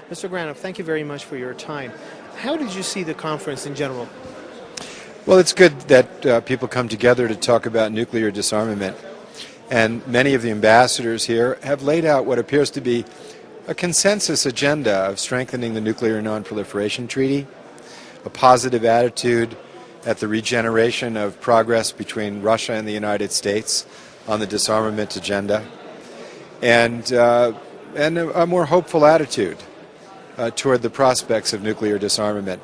Mr. Granoff, thank you very much for your time. How did you see the conference in general? Well, it's good that people come together to talk about nuclear disarmament. And many of the ambassadors here have laid out what appears to be a consensus agenda of strengthening the Nuclear Non-Proliferation Treaty, a positive attitude at the regeneration of progress between Russia and the United States on the disarmament agenda, and a more hopeful attitude toward the prospects of nuclear disarmament.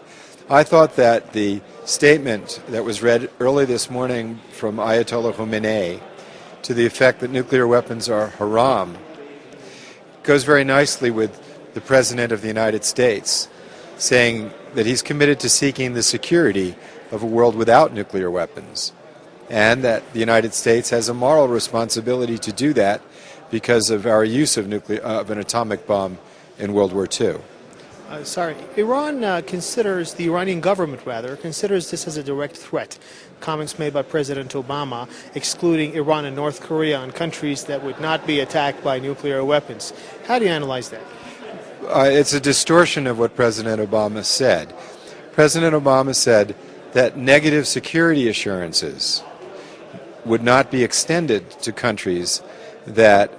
I thought that the statement that was read early this morning from Ayatollah Khamenei to the effect that nuclear weapons are haram goes very nicely with the President of the United States saying that he's committed to seeking the security of a world without nuclear weapons, and that the United States has a moral responsibility to do that because of our use of an atomic bomb in World War II. Iran considers, the Iranian government rather, considers this as a direct threat. Comments made by President Obama excluding Iran and North Korea on countries that would not be attacked by nuclear weapons. How do you analyze that? It's a distortion of what President Obama said. President Obama said that negative security assurances would not be extended to countries that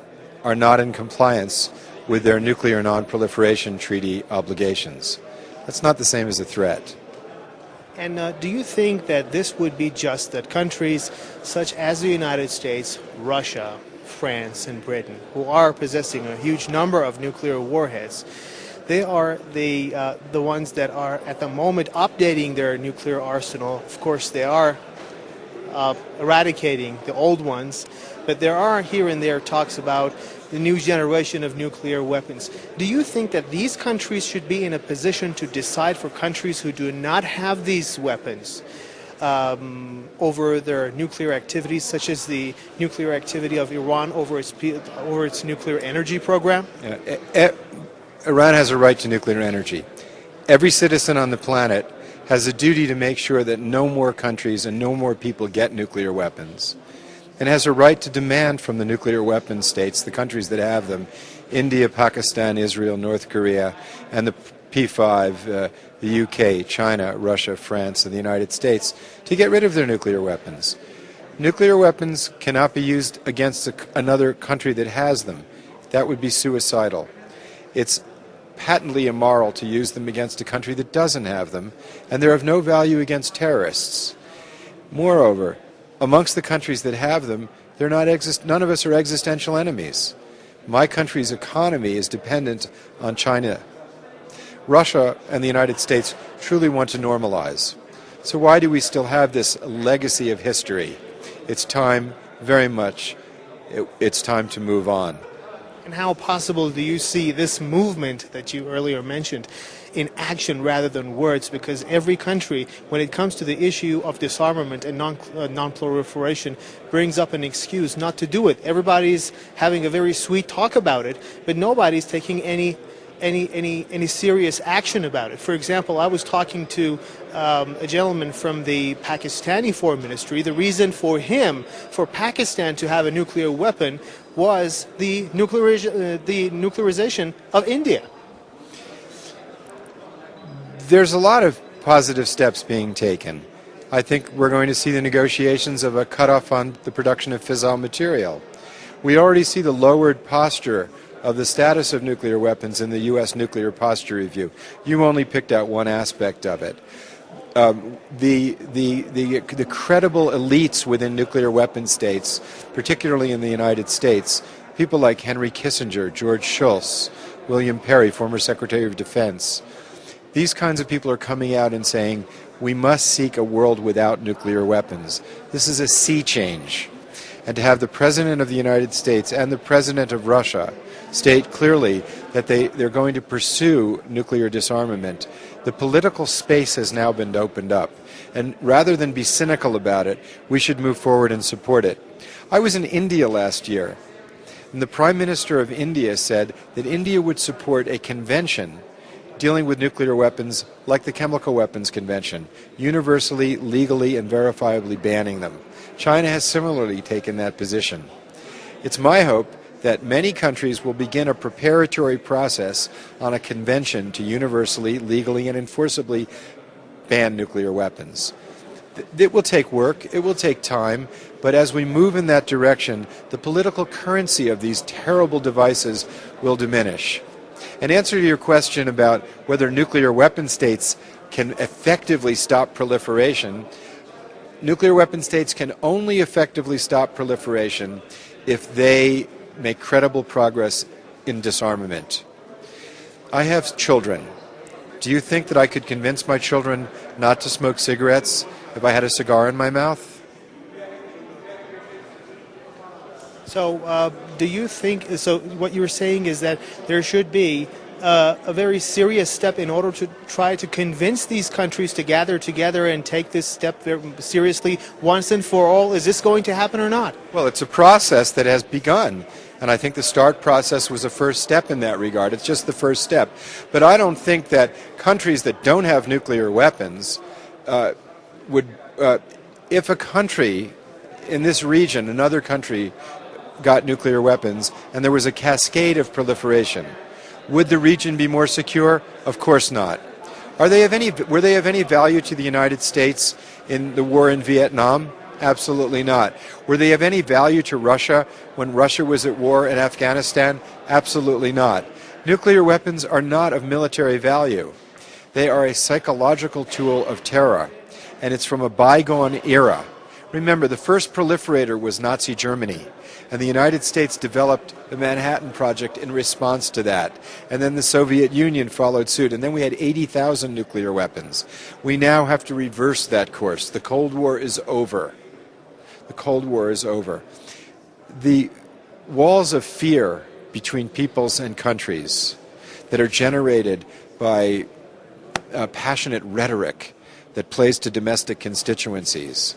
are not in compliance with their nuclear non-proliferation treaty obligations. That's not the same as a threat. And do you think that this would be just that countries such as the United States, Russia, France, and Britain, who are possessing a huge number of nuclear warheads, they are the ones that are at the moment updating their nuclear arsenal? Of course, they are eradicating the old ones, but there are here and there talks about the new generation of nuclear weapons. Do you think that these countries should be in a position to decide for countries who do not have these weapons over their nuclear activities, such as the nuclear activity of Iran over its nuclear energy program? Iran has a right to nuclear energy. Every citizen on the planet has a duty to make sure that no more countries and no more people get nuclear weapons, and has a right to demand from the nuclear weapon states, the countries that have them, India, Pakistan, Israel, North Korea, and the P5, the UK, China, Russia, France, and the United States, to get rid of their nuclear weapons. Nuclear weapons cannot be used against another country that has them. That would be suicidal. It's patently immoral to use them against a country that doesn't have them, and they're of no value against terrorists. Moreover, amongst the countries that have them, none of us are existential enemies. My country's economy is dependent on China. Russia and the United States truly want to normalize. So why do we still have this legacy of history? It's time, very much, it's time to move on. And how possible do you see this movement that you earlier mentioned in action rather than words? Because every country, when it comes to the issue of disarmament and non-proliferation, brings up an excuse not to do it. Everybody's having a very sweet talk about it, but nobody's taking any serious action about it. For example, I was talking to a gentleman from the Pakistani Foreign Ministry. The reason for Pakistan to have a nuclear weapon was the nuclearization of India. There's a lot of positive steps being taken. I think we're going to see the negotiations of a cutoff on the production of fissile material. We already see the lowered posture of the status of nuclear weapons in the U.S. Nuclear Posture Review. You only picked out one aspect of it. The credible elites within nuclear weapon states, particularly in the United States, people like Henry Kissinger, George Shultz, William Perry, former Secretary of Defense, these kinds of people are coming out and saying, we must seek a world without nuclear weapons. This is a sea change. And to have the President of the United States and the President of Russia state clearly that they're going to pursue nuclear disarmament, the political space has now been opened up. And rather than be cynical about it, we should move forward and support it. I was in India last year, and the Prime Minister of India said that India would support a convention dealing with nuclear weapons like the Chemical Weapons Convention, universally, legally, and verifiably banning them. China has similarly taken that position. It's my hope that many countries will begin a preparatory process on a convention to universally, legally, and enforceably ban nuclear weapons. It will take work, it will take time, but as we move in that direction, the political currency of these terrible devices will diminish. In answer to your question about whether nuclear weapon states can effectively stop proliferation, nuclear weapon states can only effectively stop proliferation if they make credible progress in disarmament. I have children. Do you think that I could convince my children not to smoke cigarettes if I had a cigar in my mouth? So do you think, so what you're saying is that there should be a very serious step in order to try to convince these countries to gather together and take this step very seriously once and for all? Is this going to happen or not? Well, it's a process that has begun, and I think the START process was a first step in that regard. It's just the first step. But I don't think that countries that don't have nuclear weapons would, if a country in this region, another country, got nuclear weapons and there was a cascade of proliferation, would the region be more secure? Of course not. Were they of any value to the United States in the war in Vietnam? Absolutely not. Were they of any value to Russia when Russia was at war in Afghanistan? Absolutely not. Nuclear weapons are not of military value. They are a psychological tool of terror, and it's from a bygone era. Remember, the first proliferator was Nazi Germany, and the United States developed the Manhattan Project in response to that. And then the Soviet Union followed suit, and then we had 80,000 nuclear weapons. We now have to reverse that course. The Cold War is over. The Cold War is over. The walls of fear between peoples and countries that are generated by passionate rhetoric that plays to domestic constituencies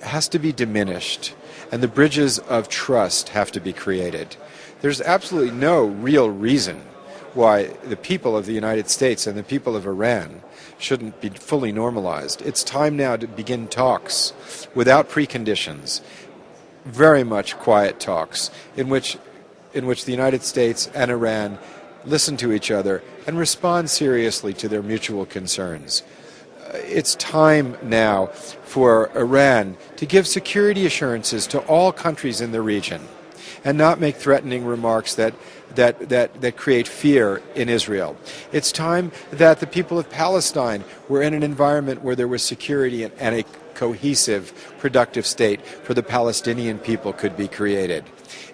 has to be diminished, and the bridges of trust have to be created. There's absolutely no real reason why the people of the United States and the people of Iran shouldn't be fully normalized. It's time now to begin talks without preconditions, very much quiet talks, in which the United States and Iran listen to each other and respond seriously to their mutual concerns. It's time now for Iran to give security assurances to all countries in the region and not make threatening remarks that create fear in Israel. It's time that the people of Palestine were in an environment where there was security and a cohesive, productive state for the Palestinian people could be created.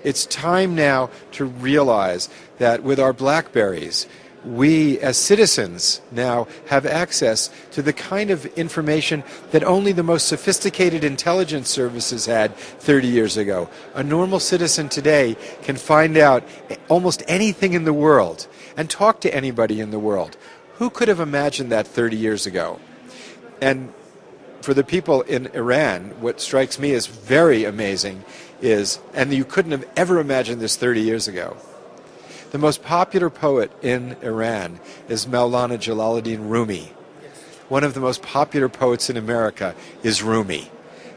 It's time now to realize that with our BlackBerries, we as citizens now have access to the kind of information that only the most sophisticated intelligence services had 30 years ago. A normal citizen today can find out almost anything in the world and talk to anybody in the world. Who could have imagined that 30 years ago? And for the people in Iran, what strikes me as very amazing is, and you couldn't have ever imagined this 30 years ago, the most popular poet in Iran is Maulana Jalaluddin Rumi. One of the most popular poets in America is Rumi.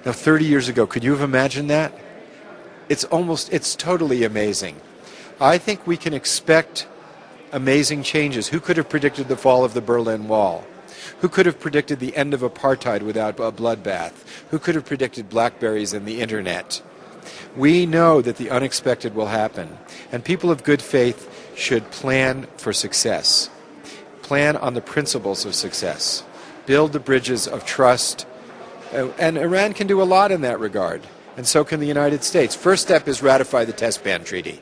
Now, 30 years ago, could you have imagined that? It's totally amazing. I think we can expect amazing changes. Who could have predicted the fall of the Berlin Wall? Who could have predicted the end of apartheid without a bloodbath? Who could have predicted BlackBerries and the internet? We know that the unexpected will happen, and people of good faith should plan for success. Plan on the principles of success. Build the bridges of trust, and Iran can do a lot in that regard, and so can the United States. First step is ratify the Test Ban Treaty.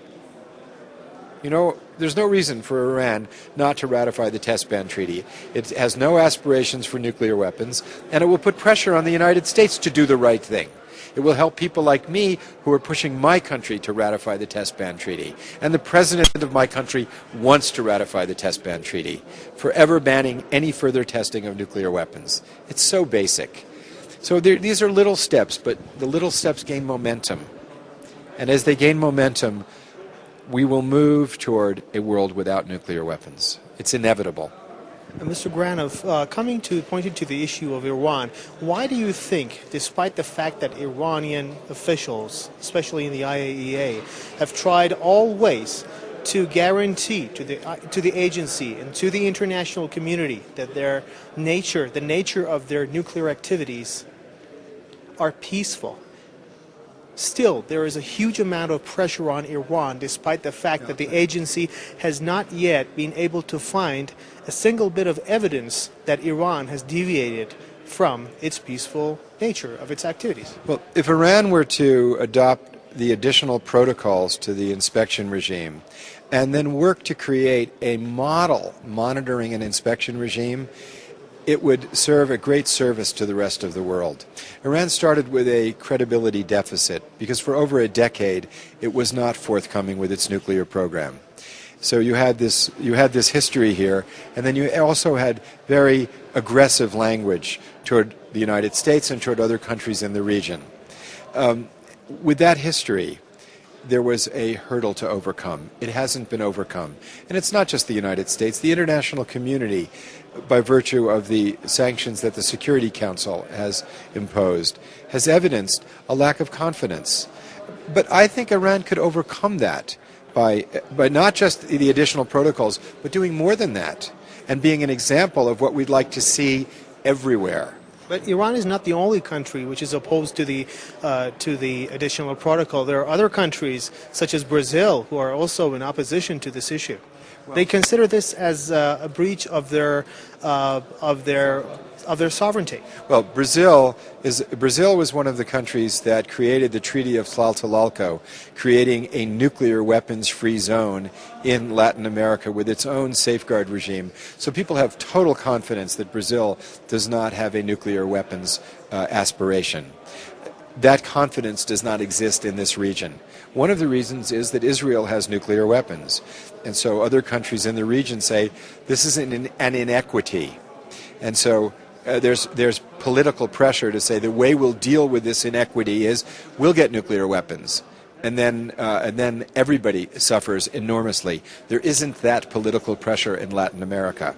You know, there's no reason for Iran not to ratify the Test Ban Treaty. It has no aspirations for nuclear weapons, and it will put pressure on the United States to do the right thing. It will help people like me who are pushing my country to ratify the Test Ban Treaty. And the president of my country wants to ratify the Test Ban Treaty, forever banning any further testing of nuclear weapons. It's so basic. So these are little steps, but the little steps gain momentum. And as they gain momentum, we will move toward a world without nuclear weapons. It's inevitable. Mr. Granoff, pointing to the issue of Iran, why do you think, despite the fact that Iranian officials, especially in the IAEA, have tried all ways to guarantee to the agency and to the international community that the nature of their nuclear activities are peaceful, still there is a huge amount of pressure on Iran, despite the fact that the agency has not yet been able to find a single bit of evidence that Iran has deviated from its peaceful nature of its activities? Well, if Iran were to adopt the additional protocols to the inspection regime and then work to create a model monitoring and inspection regime, it would serve a great service to the rest of the world. Iran started with a credibility deficit because for over a decade it was not forthcoming with its nuclear program. So you had this history here, and then you also had very aggressive language toward the United States and toward other countries in the region. With that history, there was a hurdle to overcome. It hasn't been overcome. And it's not just the United States. The international community, by virtue of the sanctions that the Security Council has imposed, has evidenced a lack of confidence. But I think Iran could overcome that by not just the additional protocols, but doing more than that and being an example of what we'd like to see everywhere. But Iran is not the only country which is opposed to the additional protocol. There are other countries, such as Brazil, who are also in opposition to this issue. Well, they consider this as a breach of their sovereignty. Well, Brazil was one of the countries that created the Treaty of Tlatelolco, creating a nuclear weapons-free zone in Latin America with its own safeguard regime. So people have total confidence that Brazil does not have a nuclear weapons aspiration. That confidence does not exist in this region. One of the reasons is that Israel has nuclear weapons. And so other countries in the region say this is an inequity. And so there's political pressure to say the way we'll deal with this inequity is we'll get nuclear weapons, and then everybody suffers enormously. There isn't that political pressure in Latin America.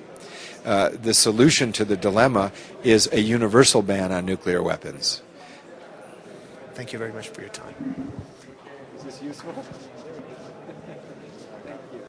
The solution to the dilemma is a universal ban on nuclear weapons. Thank you very much for your time. Is this useful?